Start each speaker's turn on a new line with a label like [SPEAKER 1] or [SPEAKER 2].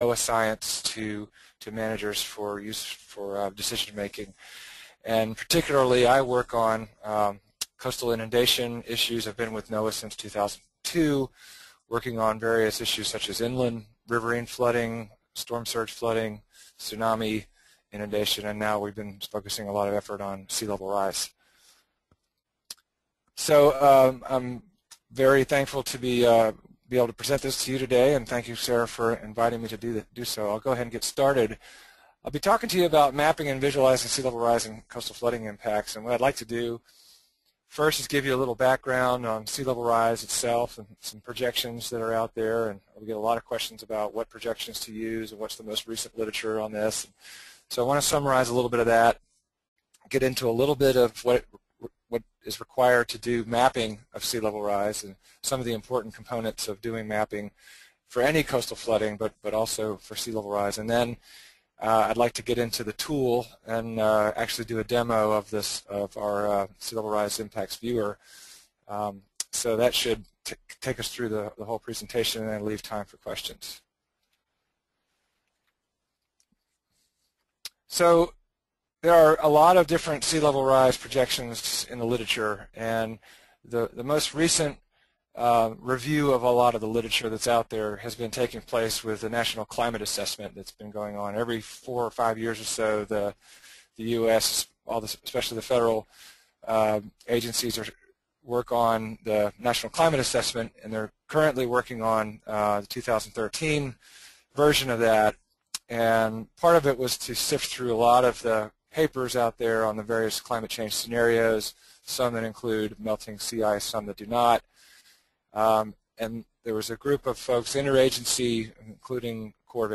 [SPEAKER 1] NOAA science to managers for use for decision making. And particularly, I work on coastal inundation issues. I've been with NOAA since 2002, working on various issues such as inland riverine flooding, storm surge flooding, tsunami inundation, and now we've been focusing a lot of effort on sea level rise. So I'm very thankful to be able to present this to you today, and thank you, Sarah, for inviting me to do so. I'll go ahead and get started. I'll be talking to you about mapping and visualizing sea level rise and coastal flooding impacts, and what I'd like to do first is give you a little background on sea level rise itself and some projections that are out there, and we get a lot of questions about what projections to use and what's the most recent literature on this. So I want to summarize a little bit of that, get into a little bit of what is required to do mapping of sea level rise and some of the important components of doing mapping for any coastal flooding, but also for sea level rise. And then I'd like to get into the tool and actually do a demo of our sea level rise impacts viewer. So that should take us through the whole presentation and then leave time for questions. So there are a lot of different sea level rise projections in the literature, and the most recent review of a lot of the literature that's out there has been taking place with the National Climate Assessment that's been going on. Every 4 or 5 years or so, the U.S., especially the federal agencies, work on the National Climate Assessment, and they're currently working on the 2013 version of that. And part of it was to sift through a lot of the papers out there on the various climate change scenarios, some that include melting sea ice, some that do not. And there was a group of folks, interagency, including Corps of